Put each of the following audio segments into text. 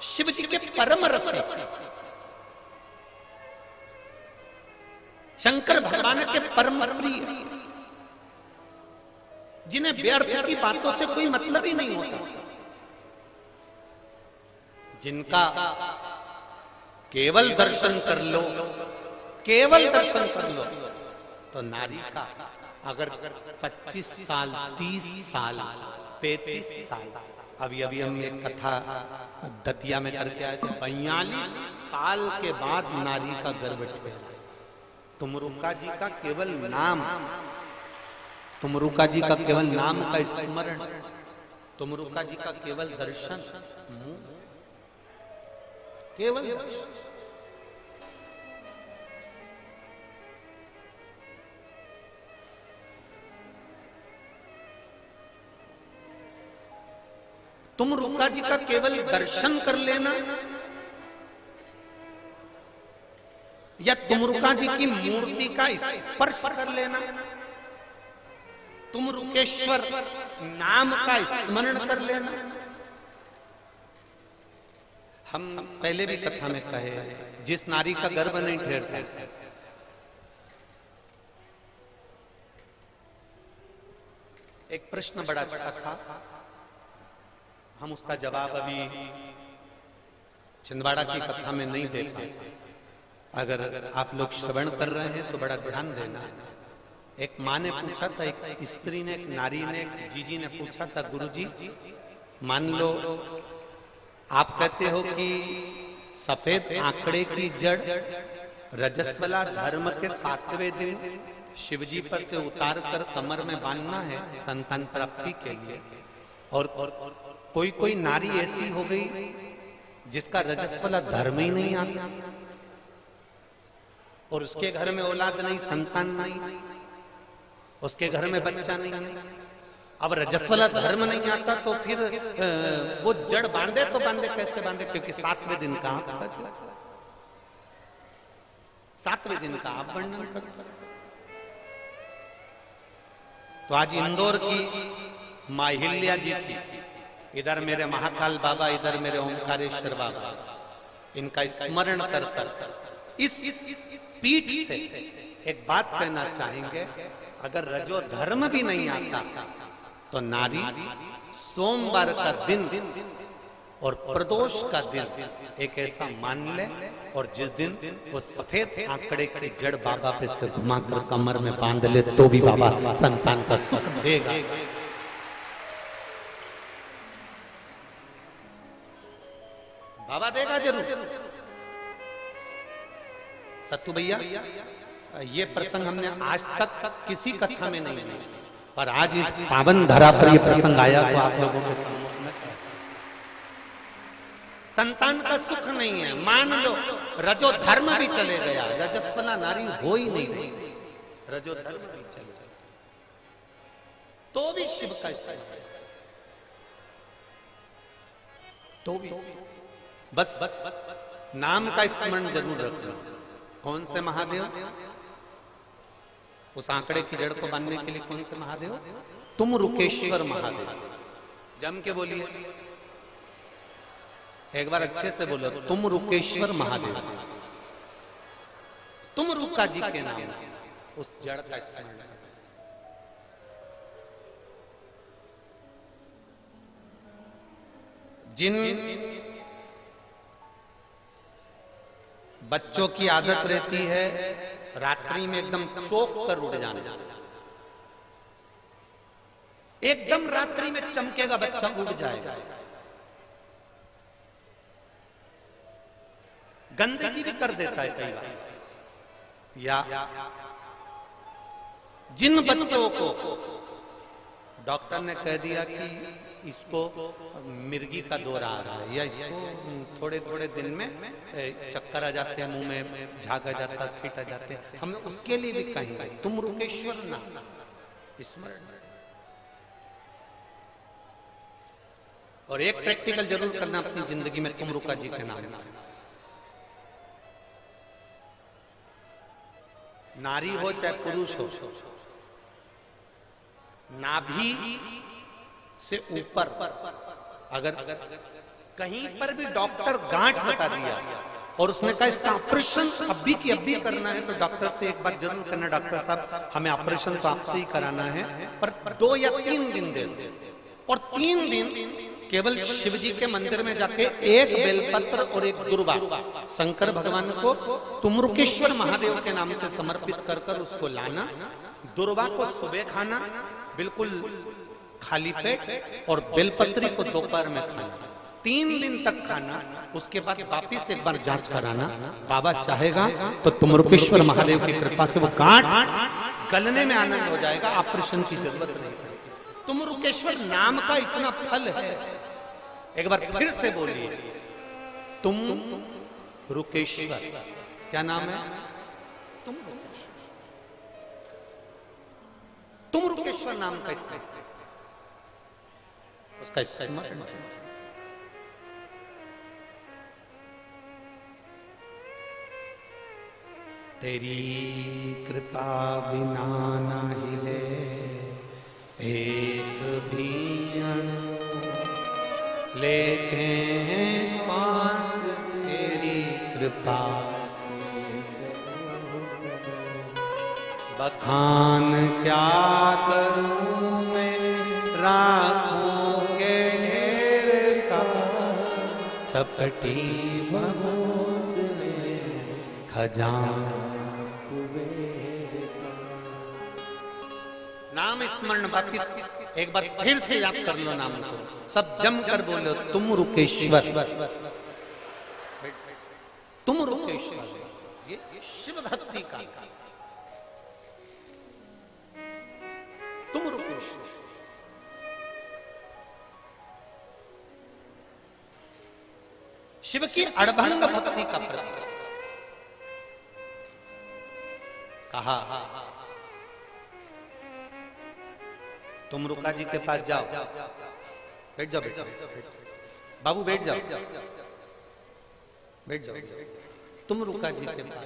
शिव जी के परम रसिक, शंकर भगवान के परम प्रिय, जिन्हें व्यर्थ की बातों से कोई मतलब ही नहीं होता, जिनका केवल दर्शन कर लो, केवल दर्शन कर लो तो नारी का अगर 25 साल, 30 साल, 35 साल, अभी अभी हम एक कथा दतिया में करके आए थे, 42 साल के बाद नारी का गर्भ ठहरा। तुमरुका जी का केवल नाम, तुमरुका जी का केवल नाम का स्मरण, तुमरुका जी का केवल दर्शन, केवल दर्शन, तुमरुका जी का केवल दर्शन कर लेना या तुमरुका जी की मूर्ति का स्पर्श कर लेना, तुमरुकेश्वर नाम का स्मरण कर लेना। हम पहले भी कथा में कहे, जिस नारी का गर्भ नहीं ठहरता, एक प्रश्न बड़ा अच्छा था, हम उसका जवाब अभी छिंदवाड़ा की कथा में नहीं दे पाए। अगर आप लोग श्रवण कर रहे हैं तो बड़ा ध्यान देना। एक माँ ने पूछा था, एक स्त्री ने, एक नारी ने, एक जीजी ने पूछा था, गुरुजी मान लो आप कहते हो कि सफेद आंकड़े की जड़ रजस्वला धर्म के 7वें दिन शिवजी पर से उतार कर कमर में बांधना है संतान प्राप्ति के लिए, और कोई कोई नारी ऐसी हो गई जिसका रजस्वला धर्म ही नहीं आता और उसके घर में औलाद नहीं, संतान नहीं, उसके घर में बच्चा नहीं है। अब रजस्वला धर्म नहीं आता तो फिर वो जड़ बांधे तो बांधे कैसे बांधे, क्योंकि 7वें दिन का आप 7वें दिन का आप वर्णन करते। तो आज इंदौर की माहिल्या जी की, इधर मेरे महाकाल बाबा, इधर मेरे ओंकारेश्वर बाबा, इनका स्मरण कर कर इस पीठ से एक बात कहना चाहेंगे, अगर रजो धर्म भी नहीं आता तो नारी सोमवार का दिन और प्रदोष का दिन एक ऐसा मान ले, और जिस दिन वो सफेद आंकड़े की जड़ बाबा पे से घुमाकर कमर में बांध ले तो भी बाबा संतान का सुख देगा। बाबा देगा जरूर। सत्तू भैया, ये प्रसंग हमने आज तक किसी कथा में नहीं लिया, पर आज इस पावन धरा पर ये प्रसंग आया तो आप लोगों के सामने। संतान का सुख नहीं है, मान लो रजो धर्म भी चले गया, रजस्वला नारी हो ही नहीं रही, रजो धर्म भी चले गया तो भी शिव का स्मरण, तो भी बस नाम का स्मरण जरूर रखना। कौन से महादेव? उस आंकड़े की जड़ को बांधने के लिए कौन से महादेव? तुमरुकेश्वर महादेव। जम के बोलिए, एक बार अच्छे से बोलो, तुमरुकेश्वर महादेव। तुमरुका जी के नाम से उस जड़ का स्मरण। जिन बच्चों की आदत रहती है रात्रि में एकदम चौंक कर उड़ जाना, एकदम रात्रि में चमकेगा बच्चा, उड़ जाएगा, गंदगी भी कर देता है कई बार, या जिन बच्चों को डॉक्टर ने कह दिया कि इसको मिर्गी का दौरा आ रहा है, या इसको थोड़े थोड़े दिन में चक्कर आ जाते हैं, मुंह में झाग आ जाता है, फीट आ जाते हैं, हमें उसके लिए भी कहेंगे तुमरुकेश्वर नाम स्मरण। और एक प्रैक्टिकल जरूर करना अपनी जिंदगी में, तुमरुका जी के नाम का। नारी हो चाहे पुरुष हो, नाभि से ऊपर अगर कहीं पर भी डॉक्टर गांठ बता दिया और उसने कहा इसका ऑपरेशन अभी की अभी करना है, तो डॉक्टर से एक बात जरूर करना, डॉक्टर साहब हमें ऑपरेशन तो आपसे ही कराना है, पर 2 या 3 दिन दे दो। और 3 दिन केवल शिव जी के मंदिर में जाके एक बेलपत्र और एक दुर्वा शंकर भगवान को तुमरुकेश्वर महादेव के नाम से समर्पित कर कर उसको लाना। दुर्वा को सुबह खाना बिल्कुल खाली पेट, और बेलपत्री को दोपहर में खाना, 3 दिन तक खाना। उसके बाद वापिस एक बार जांच कराना, बाबा चाहेगा तो तुमरुकेश्वर महादेव की कृपा से वो गांठ गलने में आनंद हो जाएगा, ऑपरेशन की जरूरत नहीं पड़ेगी। तुमरुकेश्वर नाम का इतना फल है। एक बार फिर से बोलिए, तुम रुकेश्वर। क्या नाम है? तुम रुकेश्वर नाम का इतना उसका स्मरण। तेरी कृपा बिना ना हिले एक भी अणु, लेते हैं श्वास तेरी कृपा से। बखान क्या करूं मैं राखों के ढेर का, चपटी भगोद में खजाना। नाम स्मरण वापिस एक बार फिर से याद कर लो नाम को, सब जम कर बोलो, तुम रुकेश्वर, तुम रुकेश्वर। ये शिव भक्ति का तुम रुकेश्वर। शिव की अड़भंग भक्ति का प्रतीक। कहा तुम रुका जी के पास जाओ, बैठ जाओ, बैठ जाओ बाबू, बैठ जाओ, बैठ जाओ। तुम रुका जी के पास,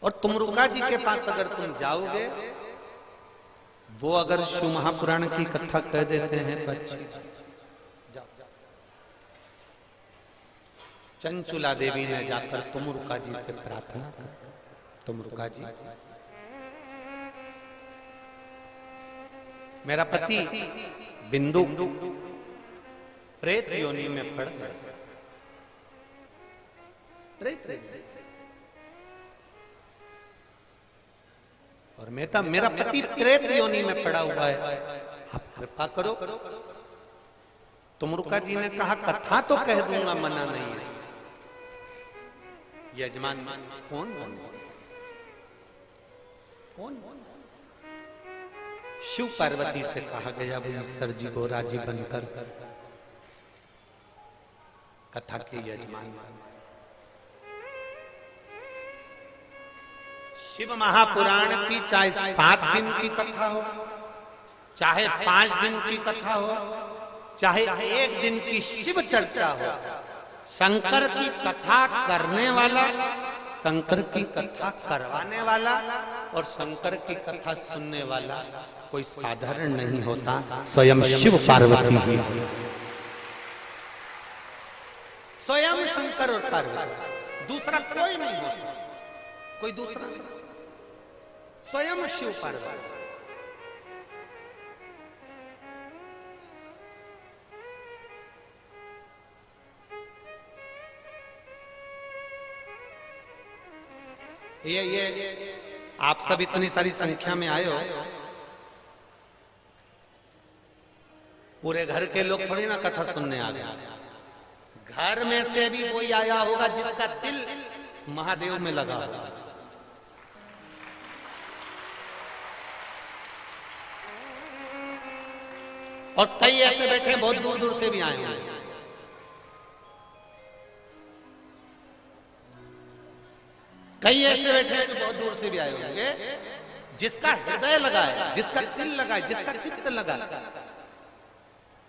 और तुम रुका जी के पास अगर तुम जाओगे, वो अगर शिव महापुराण की कथा कह देते हैं तो अच्छी। चंचुला देवी ने जाकर तुम रुका जी से प्रार्थना कर, तुम रुका जी मेरा पति बिंदु प्रेत योनि में पड़ गया, प्रेत, और मेरा पति प्रेत योनि में पड़ा हुआ है, आप कृपा करो। तुम रुका जी ने कहा कथा तो कह दूंगा, मना नहीं है। यजमान कौन बने? कौन? शिव पार्वती से कहा गया वो ईश्वर जी को राजी बनकर कथा के यजमान। शिव महापुराण की चाहे 7 दिन की कथा हो, चाहे 5 दिन की कथा हो, चाहे 1 दिन की शिव चर्चा हो, शंकर की कथा करने वाला, शंकर की कथा करवाने वाला और शंकर की कथा सुनने वाला कोई साधारण नहीं होता, स्वयं शिव पार्वती ही, स्वयं शंकर और पार्वती, दूसरा कोई नहीं हो सकता, कोई दूसरा नहीं, स्वयं शिव पार्वती। ये आप सब इतनी सारी संख्या में आए हो, पूरे घर के लोग थोड़ी ना कथा सुनने आ गए, घर में से भी कोई आया होगा जिसका दिल महादेव में लगा होगा। और कई ऐसे बैठे बहुत दूर दूर से भी आए हैं। कई ऐसे बैठे हैं जो बहुत दूर से भी आए होंगे, जिसका हृदय लगा है, जिसका दिल लगा है, जिसका चित्त लगा है।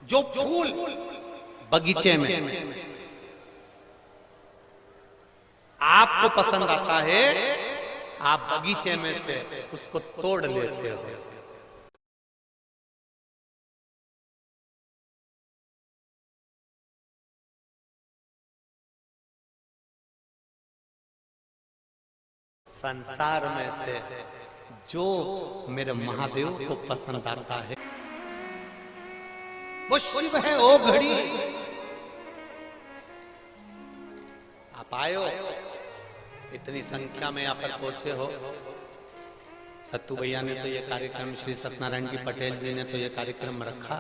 जो फूल बगीचे में आपको पसंद आता है, आप बगीचे में से उसको तोड़ लेते हो। संसार में से जो मेरे महादेव को पसंद आता है वो शिव है। ओ घड़ी आप आयो, इतनी संख्या में यहाँ पर पहुंचे हो। सत्तू भैया ने तो ये कार्यक्रम, श्री सत्यनारायण जी पटेल जी ने तो ये कार्यक्रम रखा।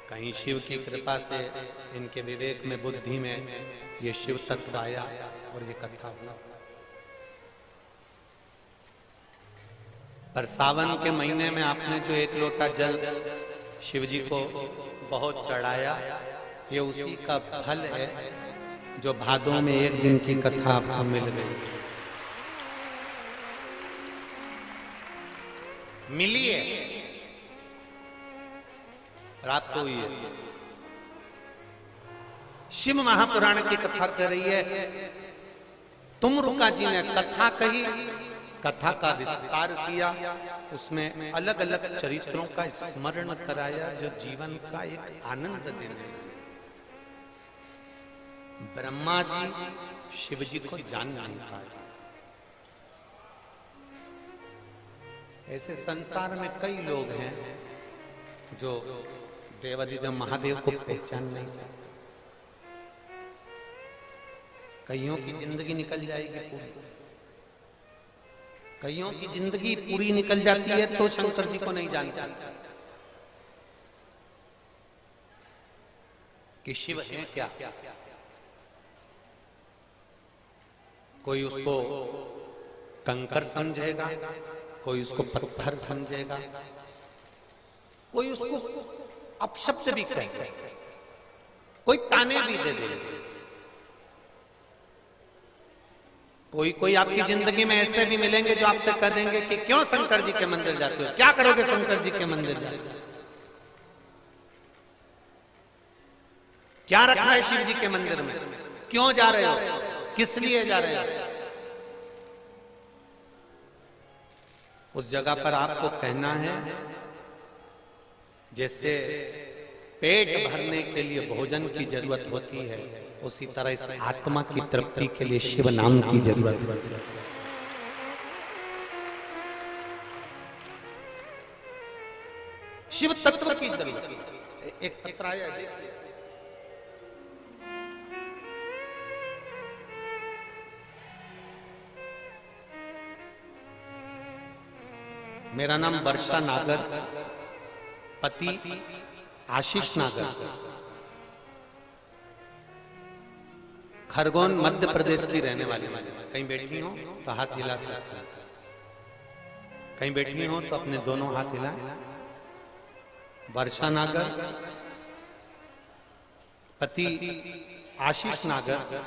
कहीं शिव की कृपा से इनके विवेक में, बुद्धि में ये शिव तत्व आया और ये कथा हुआ। पर सावन के महीने में आपने जो 1 लोटा जल शिव जी को बहुत चढ़ाया, ये उसी का फल है जो भादों में 1 दिन की कथा आपको मिल गई। मिली है, प्राप्त हुई है। शिव महापुराण की कथा कर रही है। तुमरुका जी ने कथा कही, कथा का विस्तार किया, उसमें अलग अलग चरित्रों का स्मरण कराया जो जीवन का एक आनंद देने। ब्रह्मा जी शिव जी को जान नहीं पाए। ऐसे संसार में कई लोग हैं जो देवादिदेव महादेव को पहचान नहीं सकते। कईयों की जिंदगी निकल जाएगी पूरी, कईयों की जिंदगी पूरी निकल जाती है तो शंकर जी को नहीं जानता कि शिव है क्या। कोई उसको कंकर समझेगा, कोई उसको पत्थर समझेगा, कोई उसको अपशब्द भी कहेगा, कोई ताने भी दे देगा। कोई आपकी जिंदगी में ऐसे भी मिलेंगे जो आपसे कह देंगे कि क्यों शंकर जी के मंदिर जाते हो, क्या करोगे शंकर जी के मंदिर जाते, क्या रखा है शिव जी के मंदिर में, क्यों जा रहे हो, किस लिए जा रहे हो। उस जगह पर आपको कहना है जैसे पेट भरने के लिए भोजन की जरूरत होती है, उसी तरह इस आत्मा की तृप्ति के लिए शिव नाम की जरूरत होती है। शिव तत्व की जरूरत। एक पत्र आया देखिए, मेरा नाम वर्षा नागर, पति आशीष नागर, खरगोन मध्य प्रदेश की रहने वाली। कहीं बैठी हो तो हाथ हिला सकते हैं, कहीं बैठी हो तो अपने दोनों हाथ हिलाएं। वर्षा नागर, पति आशीष नागर,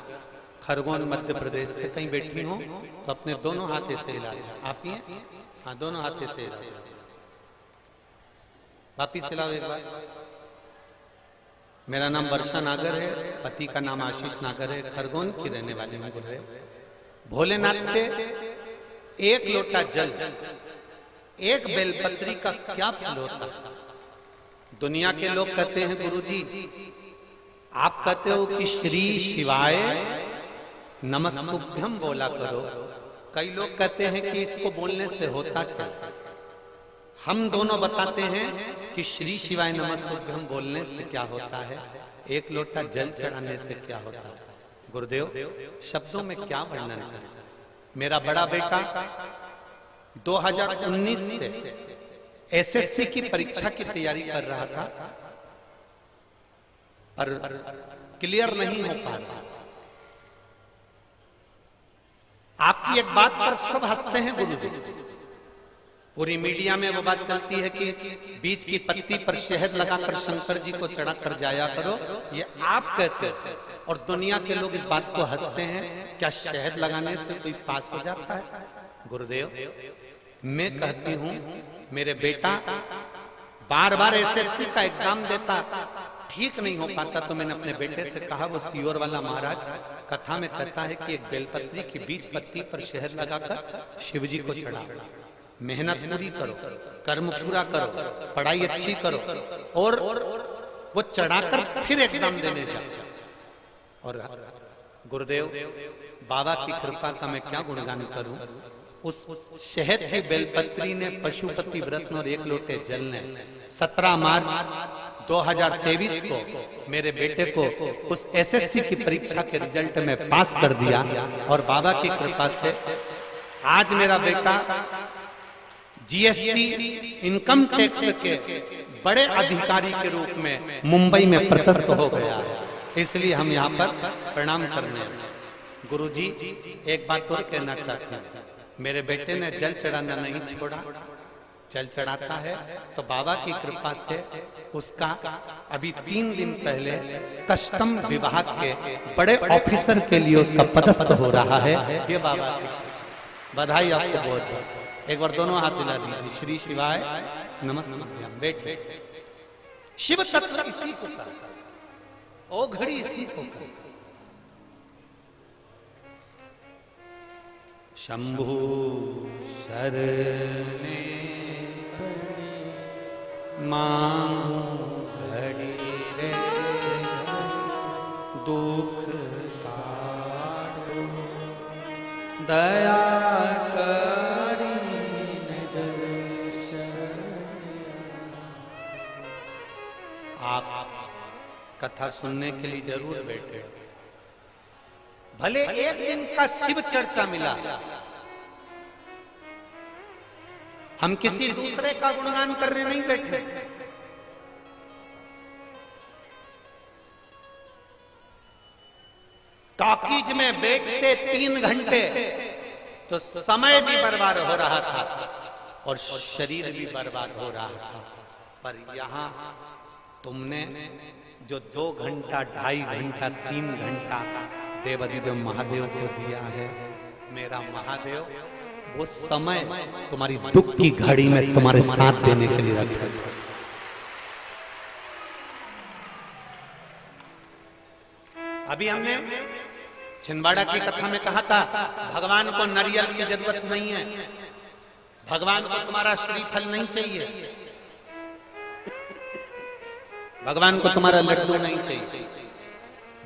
खरगोन मध्य प्रदेश से। कहीं बैठी हो तो अपने दोनों हाथ से हिला दें। आप ही हाँ, दोनों हाथ से हिला दें। वापिस हिलाओ एक बार। मेरा नाम वर्षा नागर है, पति का नाम आशीष नागर है, खरगोन की रहने वाली हूं। बोल रहे भोलेनाथ पे 1 लोटा जल, 1 बेलपत्री का क्या फल होता है। दुनिया के लोग कहते हैं गुरुजी, आप कहते हो कि श्री शिवाय नमस्तुभ्यम बोला करो। कई लोग कहते हैं कि इसको बोलने से होता क्या। हम दोनों बताते हैं कि श्री शिवाय नमस्तुभ्यम बोलने से क्या होता है, 1 लोटा जल चढ़ाने से क्या होता है। गुरुदेव शब्दों में क्या वर्णन करें। मेरा बड़ा बेटा 2019 से एसएससी की परीक्षा की तैयारी कर रहा था, पर क्लियर नहीं हो पा रहा। आपकी एक बात पर सब हंसते हैं गुरुजी। पूरी मीडिया में वो बात चलती है कि बीच की पत्ती पर शहद लगाकर शंकर जी को चढ़ा कर जाया करो, ये आप कहते हैं और दुनिया के लोग इस बात को हंसते हैं। क्या शहद लगाने से कोई पास हो जाता है। गुरुदेव मैं कहती हूं, मेरे बेटा बार बार एसएससी का एग्जाम देता, ठीक नहीं हो पाता, तो मैंने अपने बेटे से कहा, वो सीओर वाला महाराज कथा में कहता है कि एक बेलपत्री की बीच पत्ती पर शहद लगाकर शिव जी को चढ़ा। मेहनत पूरी करो, कर्म पूरा करो, पढ़ाई अच्छी करो और वो चढ़ाकर फिर एग्जाम देने जाए। और गुरुदेव बाबा की कृपा का मैं क्या गुणगान करूं। उस शहद की बेलपत्री ने, पशुपति व्रत और एक लोटे जल ने 17 मार्च 2023 को मेरे बेटे को उस एसएससी की परीक्षा के रिजल्ट में पास कर दिया। और बाबा की कृपा से आज मेरा बेटा जीएसटी इनकम टैक्स के बड़े अधिकारी के रूप में मुंबई में पदस्थ हो गया है। इसलिए हम यहाँ पर प्रणाम करने आए। गुरुजी एक बात और कहना चाहते हैं, मेरे बेटे ने जल चढ़ाना नहीं छोड़ा, जल चढ़ाता है तो बाबा की कृपा से उसका अभी 3 दिन पहले कस्टम विभाग के बड़े ऑफिसर के लिए उसका पदस्थ हो रहा है। ये बाबा की बधाई आपको बहुत बहुत। एक बार दोनों हाथ हिला दीजिए। श्री शिवाय नमस्ते। बैठे। शिव तत्व इसी को कहता है, ओ घड़ी इसी को कहता है। शंभु शरणे मांगू घड़ी रे दुख काटो दया करी दर्शन। आप कथा सुनने के लिए जरूर बैठे। भले एक दिन का शिव चर्चा मिला, हम किसी दूसरे का गुणगान करने नहीं बैठे। टॉकीज में बैठते 3 घंटे तो समय भी बर्बाद हो रहा था और शरीर भी बर्बाद हो रहा था। पर यहां तुमने जो 2 घंटा, 2.5 घंटा, 3 घंटा देवाधिदेव महादेव को दिया है, मेरा महादेव वो समय तुम्हारी दुख की घड़ी में तुम्हारे साथ देने के लिए रखा है। अभी हमने छिंदवाड़ा की कथा में कहा था, भगवान को नारियल की जरूरत नहीं है, भगवान को तुम्हारा श्रीफल नहीं चाहिए, भगवान को तुम्हारा लड्डू नहीं चाहिए,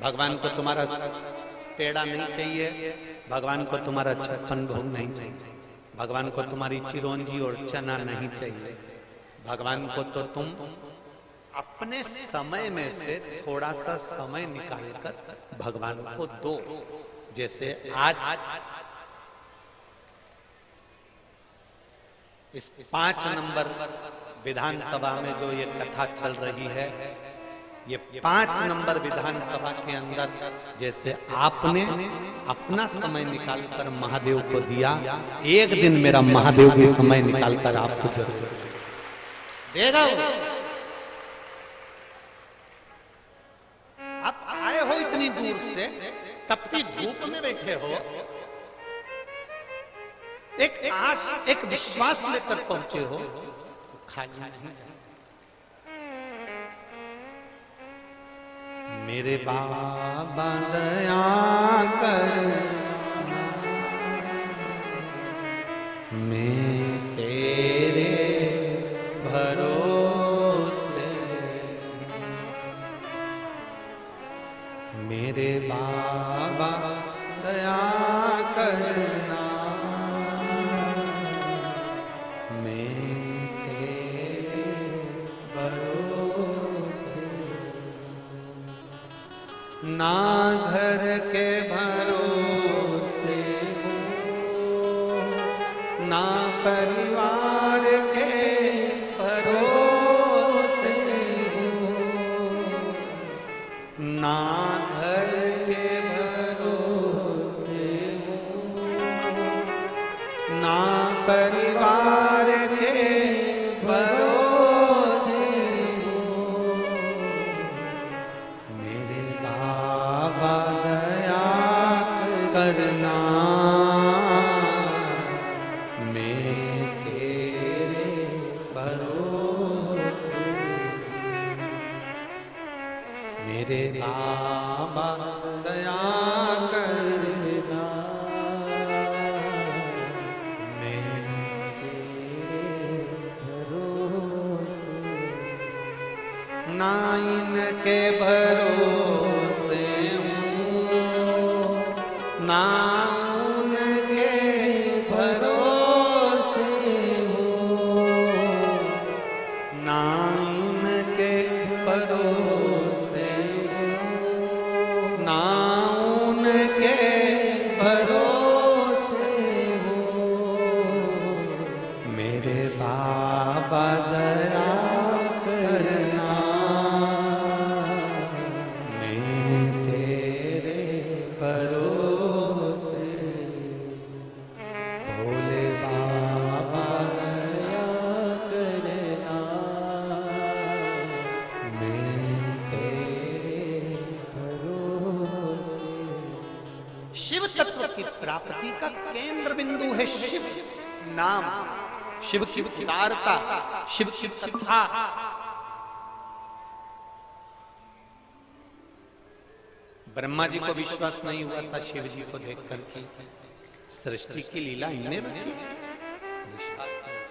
भगवान को तुम्हारा पेड़ा नहीं चाहिए, भगवान को तुम्हारा 56 भोग नहीं चाहिए, भगवान को तुम्हारी चिरौंजी और चना नहीं चाहिए। भगवान को तो तुम अपने समय में से थोड़ा सा समय निकालकर भगवान को दो। जैसे आज इस 5 नंबर विधानसभा में जो ये कथा चल रही है, ये 5 नंबर विधानसभा के अंदर जैसे आपने अपना समय निकालकर महादेव को दिया, एक दिन मेरा महादेव भी समय निकालकर आपको जरूर देगा। आप आए हो इतनी दूर से, तपती धूप में बैठे हो, एक आस, एक विश्वास लेकर पहुंचे हो, तो खाली नहीं। मेरे बाबा दया कर, मैं तेरे भरोसे, मेरे बाबा दया करना, मैं तेरे भरोसे, ना घर के भरोसे ना परिवार के भरोसे, ना घर के भरोसे ना परिवार के भरोसे, मेरे बाबा दया करना, मैं तेरे भरोसे, मेरे बाबा दया करना, मैं तेरे भरोसे, ना इनके भरोसे हूँ, ना उनके भरोसे हूँ, ना इनके भरोसे हूँ, ना उनके भरोसे हूँ। मेरे बाबा दया करना, मैं तेरे भरोसे, भोले बाबा दया करना, मैं तेरे भरोसे। शिव तत्व की प्राप्ति का केंद्र बिंदु है शिव नाम, शिव की उदारता, शिव की कथा। ब्रह्मा जी को विश्वास नहीं हुआ था शिव जी को देखकर कि सृष्टि की लीला इनने रची, विश्वास नहीं।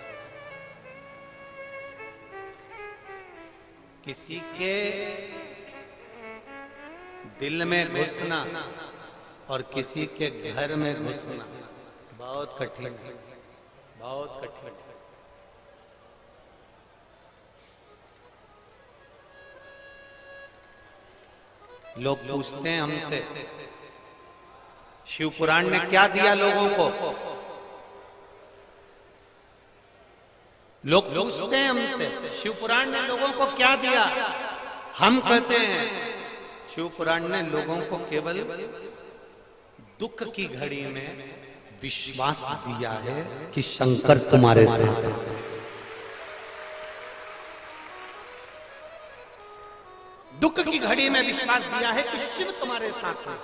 किसी के दिल में घुसना और किसी के घर में घुसना बहुत कठिन है, बहुत कठिन है। लोग पूछते हैं हमसे शिव पुराण ने क्या दिया लोगों को, लोग पूछते हैं हमसे शिव पुराण ने लोगों को क्या दिया। हम कहते हैं शिव पुराण ने लोगों को केवल दुख की घड़ी में विश्वास दिया है कि शंकर तुम्हारे साथ है। दुख की घड़ी में विश्वास दिया है कि शिव तुम्हारे साथ है।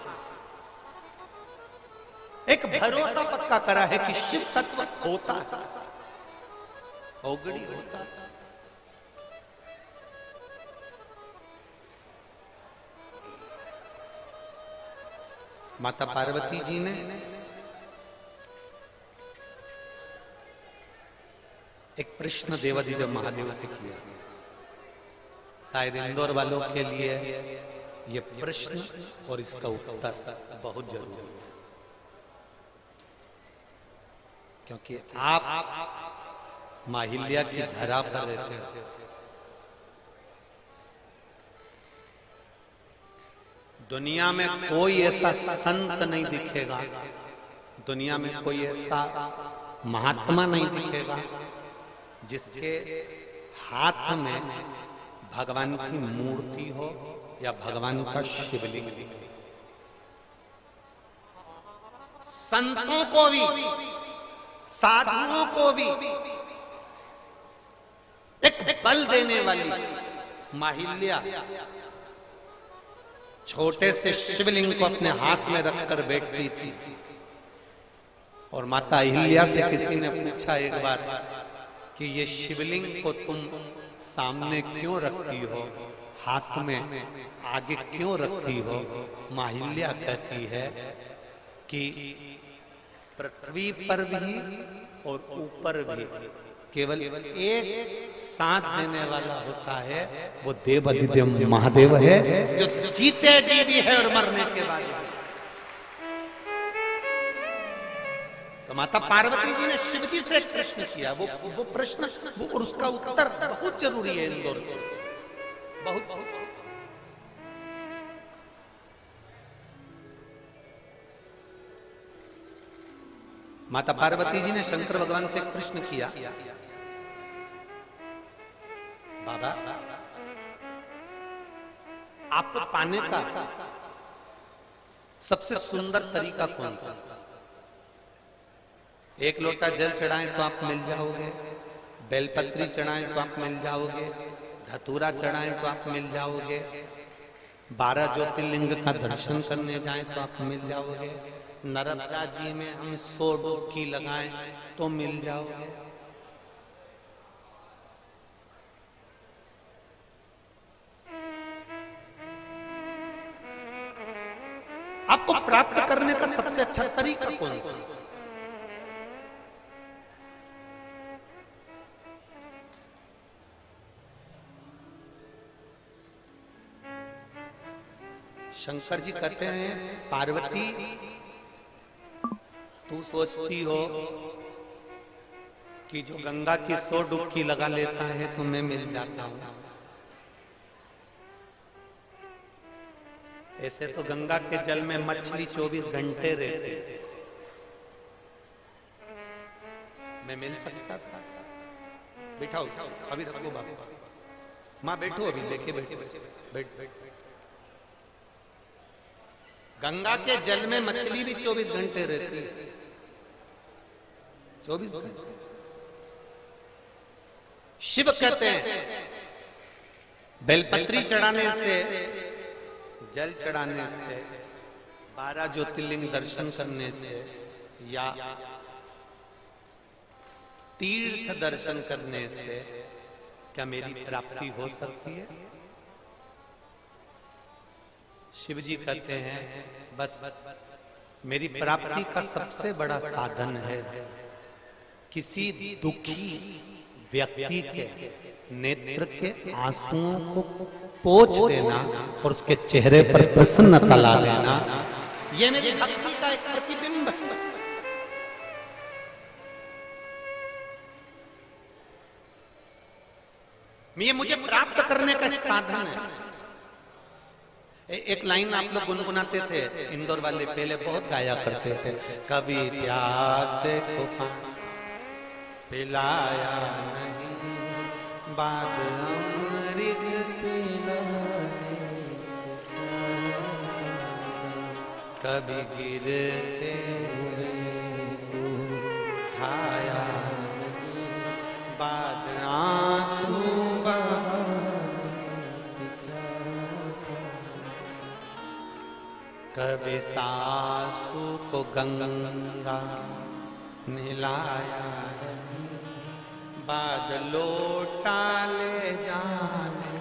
एक भरोसा पक्का करा है कि शिव तत्व होता है, औगड़ी होता है। माता पार्वती जी ने एक प्रश्न देवादिदेव महादेव से किया। शायद इंदौर वालों के लिए यह प्रश्न और इसका उत्तर बहुत जरूरी है, क्योंकि आप माहिल्या की धरा पर रहते हैं। दुनिया में कोई ऐसा संत नहीं दिखेगा, दुनिया में कोई ऐसा महात्मा नहीं दिखेगा जिसके हाथ में भगवान की मूर्ति हो या भगवान का शिवलिंग। संतों को भी, साधुओं को भी एक बल देने वाली माहिल्या छोटे से शिवलिंग को अपने हाथ में रखकर बैठती थी। और माता अहिल्या से किसी ने पूछा एक बार कि ये शिवलिंग को तुम सामने क्यों रखती हो, हाथ में आगे क्यों रखती हो। माहिल्या कहती है कि पृथ्वी पर भी और ऊपर भी केवल एक साथ देने वाला होता है, वो देवादिदेव महादेव है, जो जीते जी भी है और मरने के बाद भी। तो माता पार्वती जी ने शिव जी से एक प्रश्न किया, वो प्रश्न वो और उसका उत्तर बहुत जरूरी है इंदौर को, बहुत। माता पार्वती जी ने शंकर भगवान से एक प्रश्न किया, बाबा आप पाने का सबसे सुंदर तरीका कौन सा। एक लोटा जल चढ़ाएं तो आप मिल जाओगे, बेलपत्री चढ़ाएं तो आप मिल जाओगे, धतूरा चढ़ाएं तो आप मिल जाओगे, 12 ज्योतिर्लिंग का दर्शन करने जाएं तो आप मिल जाओगे, नर्मदा जी में हम 100 डुबकी लगाएं तो मिल जाओगे। आपको प्राप्त करने का सबसे अच्छा तरीका कौन सा। शंकर जी कहते हैं, पार्वती तू सोचती हो कि जो गंगा की 100 डुबकी लगा लेता है तो मैं मिल जाता हूं। ऐसे तो गंगा के जल में मछली 24 घंटे रहती है, मैं मिल सकता था। बैठाओ, अभी रखो बाबू, माँ बैठो, अभी लेके बैठो, बैठ। गंगा के जल में मछली भी 24 घंटे रहती है, 24 घंटे। शिव कहते हैं बेलपत्री चढ़ाने से, जल चढ़ाने से, 12 ज्योतिर्लिंग दर्शन करने से या तीर्थ दर्शन करने से क्या मेरी प्राप्ति हो सकती है? शिव जी कहते हैं बस मेरी प्राप्ति का सबसे बड़ा साधन है किसी दुखी व्यक्ति के नेत्र के आंसुओं को पोंछ देना और उसके चेहरे पर प्रसन्नता ला देना। यह मेरी भक्ति का एक प्रतिबिंब है। ये मुझे प्राप्त करने का साधन है। एक लाइन आप लोग गुनगुनाते थे, इंदौर वाले पहले बहुत गाया करते थे, कभी प्यासे को पिलाया नहीं, बाद अमृत कभी गिरते उठाया, बाद आंसू कभी सासू को गंगा मिलाया, बाद लोटा ले जाने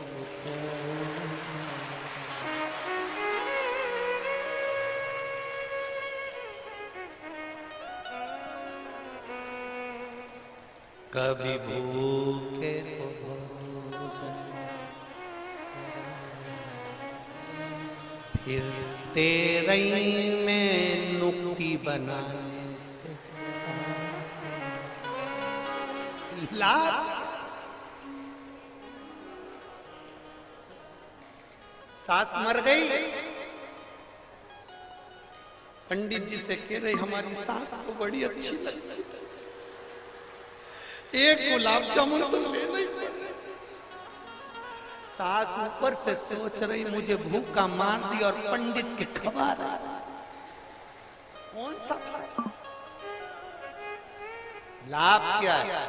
से कभी भूखे को फिर तेरे में नुक्ति बनाने से सास मर गई, पंडित जी से कह रही हमारी सास को बड़ी अच्छी लगती, एक गुलाब जामुन तो ले नहीं। सास ऊपर से सोच रही मुझे भूखा मार दी और पंडित के खबा रहा, कौन सा लाभ क्या है?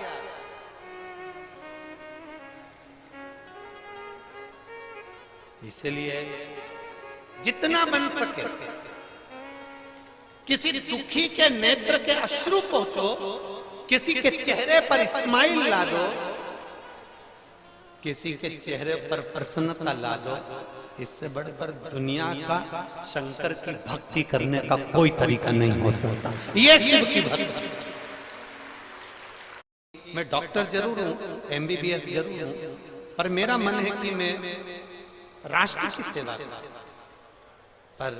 इसलिए जितना बन सके किसी दुखी के नेत्र के अश्रु पहुंचो, किसी के चेहरे पर स्माइल ला दो, किसी के चेहरे पर प्रसन्नता ला दो। इससे बढ़कर दुनिया का शंकर की भक्ति करने का कोई तरीका नहीं हो सकता। ये शिव की भक्ति। मैं डॉक्टर जरूर हूं, MBBS जरूर हूं, पर मेरा मन है कि मैं राष्ट्र की सेवा करूं। पर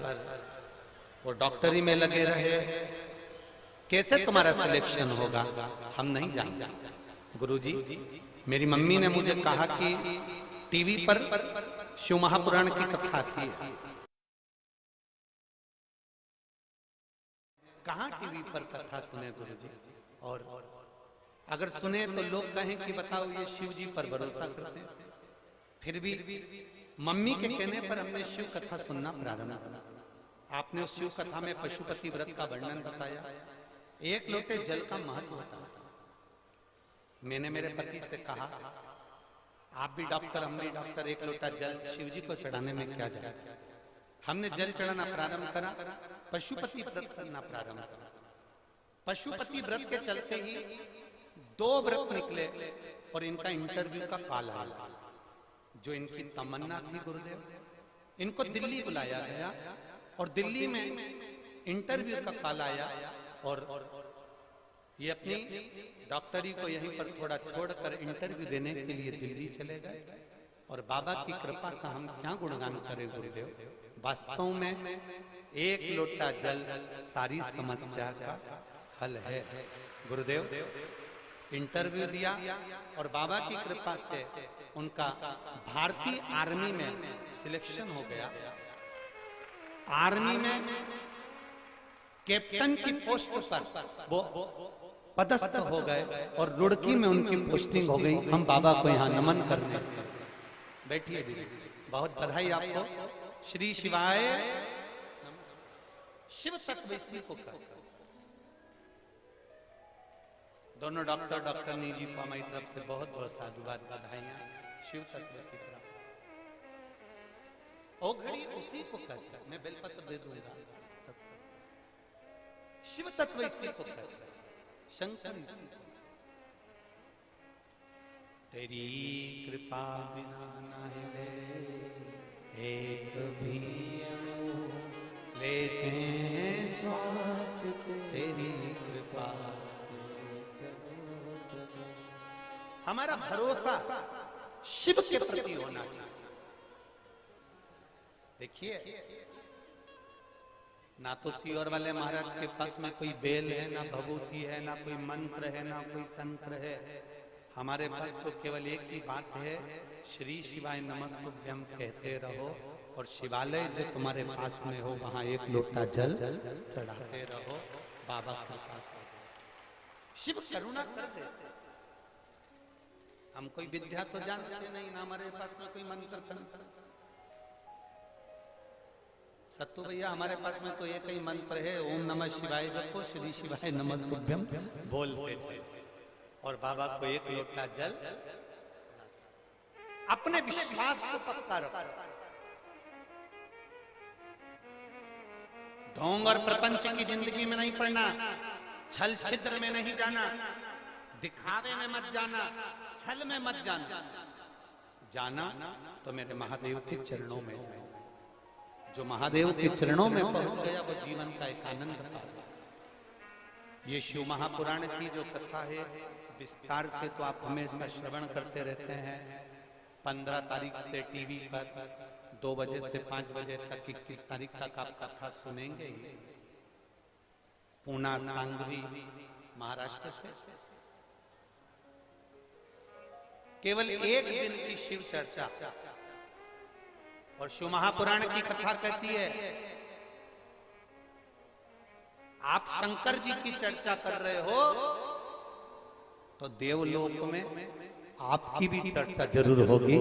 वो डॉक्टरी में लगे रहे, कैसे तुम्हारा सिलेक्शन होगा हम नहीं जानते। गुरुजी, मेरी मम्मी ने मुझे कहा कि टीवी पर शिव महापुराण की कथा आती है। कहां टीवी पर कथा सुने गुरुजी? और अगर सुने तो लोग कहें कि बताओ ये शिव जी पर भरोसा करते हैं। फिर भी मम्मी के कहने पर हमने शिव कथा सुनना प्रारंभ किया। आपने उस शिव कथा में पशुपति व्रत का वर्णन बताया, एक लोटे जल का महत्व होता है। मैंने मेरे पति से कहा आप भी डॉक्टर, हम भी डॉक्टर, एक लोटा जल शिव जी को चढ़ाने में क्या जाता है। हमने जल चढ़ाना प्रारंभ करा, पशुपति व्रत करना प्रारंभ करा। पशुपति व्रत के चलते ही 2 व्रत निकले और इनका इंटरव्यू का कॉल आया। जो इनकी तमन्ना थी गुरुदेव, इनको दिल्ली बुलाया गया और दिल्ली में इंटरव्यू का कॉल आया और ये अपनी डॉक्टरी को यहीं पर थोड़ा छोड़कर इंटरव्यू देने के लिए दिल्ली चले गए। और बाबा की कृपा का हम क्या गुणगान करें गुरुदेव। वास्तव में एक लोटा जल सारी समस्या का हल है। गुरुदेव इंटरव्यू दिया और बाबा की कृपा से उनका भारतीय आर्मी में सिलेक्शन हो गया। आर्मी में कैप्टन की पोस्ट पर वो पदस्थ हो गए और रुड़की में उनकी पोस्टिंग हो गई। हम बाबा को यहाँ नमन करने बैठिए दीदी, बहुत बधाई आपको। श्री शिवाय शिव तत्व इसी को कहते हैं। दोनों डॉक्टर नी जी को हमारी तरफ से बहुत बहुत साधुवाद बधाइयां। शिव तत्व की प्राप्ति ओ घड़ी उसी को कहते हैं। मैं बेलपत्र दे दूंगा। शिव तत्व इसी को कहते हैं, शंकर इसी को। तेरी कृपा बिना नहीं एक भी लेते हैं श्वास, तेरी कृपा से। हमारा भरोसा शिव के प्रति होना चाहिए। देखिए, ना तो सीवर वाले महाराज के पास में कोई बेल है, ना भभूति है, ना कोई मंत्र है, ना कोई तंत्र है। हमारे पास तो केवल एक ही बात है, श्री शिवाय नमस्तुभ्यं कहते रहो और शिवालय जो तुम्हारे पास में हो वहां एक लोटा जल चढ़ाते रहो। बाबा कृपा कर दे, शिव करुणा कर दे। हम कोई विद्या तो जानते नहीं, ना हमारे पास में कोई मंत्र तंत्र। सत्तू भैया, हमारे पास में तो एक ही मंत्र है, ओम नमः शिवाय जपो, श्री शिवाय नमस्तुभ्यं बोलते चलो और बाबा को एक लोटा जल। अपने विश्वास को पक्का रखो। ढोंग और प्रपंच की जिंदगी में नहीं पड़ना, छल छिद्र में नहीं जाना, दिखावे में मत जाना, छल में मत जाना। जाना तो मेरे महादेव के चरणों में जाए। जो महादेव के चरणों में पहुंच गया वो जीवन का एक आनंद पा गया। ये शिव महापुराण की जो कथा है विस्तार से तो आप हमेशा श्रवण करते रहते हैं। 15 तारीख से टीवी पर 2 बजे से 5 बजे तक 21 तारीख तक आप कथा सुनेंगे ही। पूना सांगवी महाराष्ट्र से केवल एक दिन की शिव चर्चा और शिव महापुराण की कथा कहती है आप शंकर जी की चर्चा कर रहे हो तो देवलोक में आपकी भी चर्चा जरूर होगी।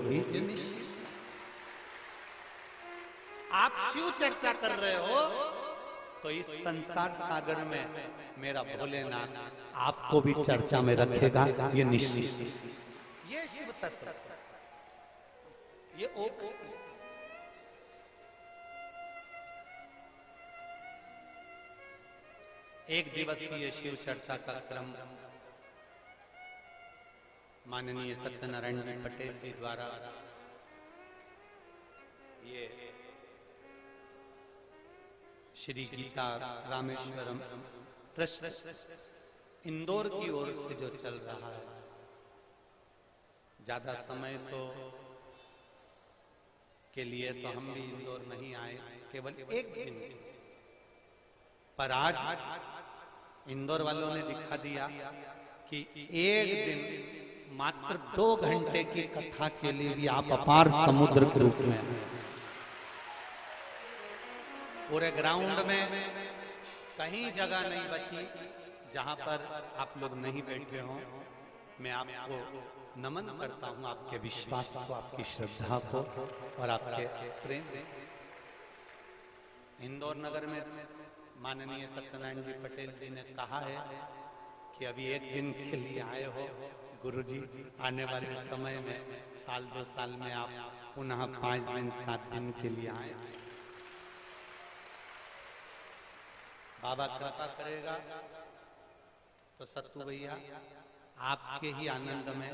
आप शिव चर्चा कर रहे हो तो इस संसार सागर में मेरा भोलेनाथ आपको भी चर्चा में रखेगा, ये निश्चित। ये शिव तत्व, ये एक दिवसीय शिव चर्चा का क्रम माननीय सत्यनारायण जी पटेल जी द्वारा ये श्री गीता रामेश्वरम ट्रस्ट इंदौर की ओर से जो चल रहा है। ज्यादा समय तो के लिए तो हम भी इंदौर नहीं आए, केवल एक दिन, पर आज इंदौर वालों ने दिखा दिया कि एक दिन मात्र 2 घंटे की कथा के लिए भी आप अपार समुद्र के रूप में हैं। पूरे ग्राउंड में कहीं जगह नहीं बची जहां पर आप लोग नहीं बैठे हों। मैं आपको नमन करता हूं, आपके विश्वास को, आपकी श्रद्धा को और आपके प्रेम। इंदौर नगर में माननीय सत्यनारायण जी पटेल जी ने कहा है कि अभी एक दिन के लिए आए हो गुरुजी, आने वाले समय में 1-2 साल में आप पुनः 5 दिन 7 दिन के लिए आए। बाबा कृपा करेगा तो सत्तू भैया आपके ही आनंद में,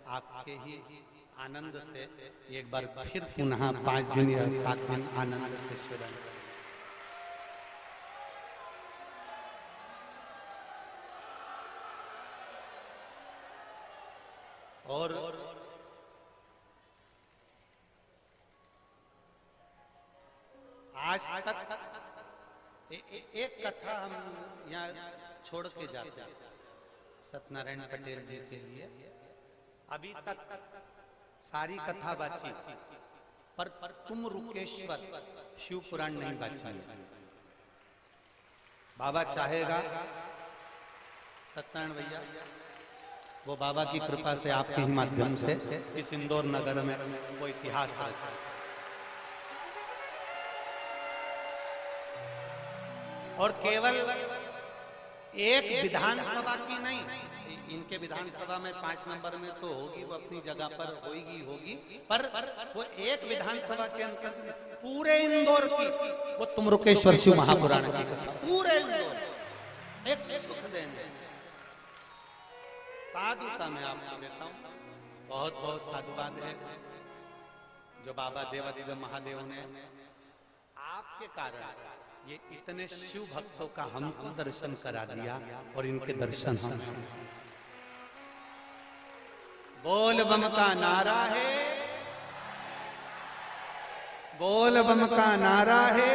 आपके ही आनंद से एक बार फिर पुनः 5 दिन या 7 दिन आनंद से श्रवण। और आज तक एक कथा हम यहाँ छोड़ के जाते हैं सत्यनारायण पटेल जी के लिए। अभी तक सारी कथा बाची, पर तुम रुकेश्वर शिव पुराण नहीं बाची। बाबा चाहेगा सत्यनारायण भैया, वो बाबा की कृपा से आपके ही माध्यम से इस इंदौर नगर में वो इतिहास रचा। और केवल एक विधानसभा की नहीं, इनके विधानसभा में 5 नंबर में तो होगी, वो अपनी जगह पर होगी, पर वो एक विधानसभा के अंतर्गत पूरे इंदौर की वो तुम रुकेश्वर शिव महापुराण की कथा पूरे इंदौर एक सुख देने साधुता में आपको देता हूं। बहुत बहुत साधुवाद है जो बाबा देवादिदेव महादेव ने आपके कारण ये इतने शिव भक्तों का हमको दर्शन करा दिया, और इनके दर्शन हम। बोल बम का नारा है, बोल बम का नारा है,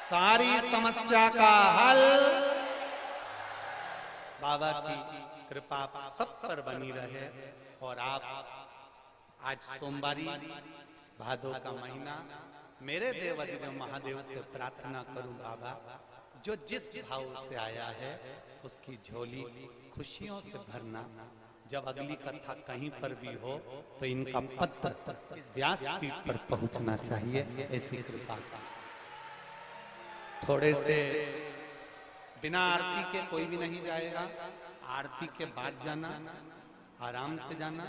सारी समस्या का हल। बाबा की कृपा आप सब पर बनी रहे। और आप आज सोमवारी भादो का महीना, मेरे देवादिदेव महादेव से प्रार्थना करूं बाबा, जो जिस भाव से आया है उसकी झोली खुशियों से भरना। जब अगली कथा कहीं पर भी हो तो इनका पत्र इस व्यासपीठ पर पहुंचना चाहिए, ऐसी कृपा। थोड़े से बिना आरती के कोई भी नहीं जाएगा, आरती के बाद जाना, आराम से जाना।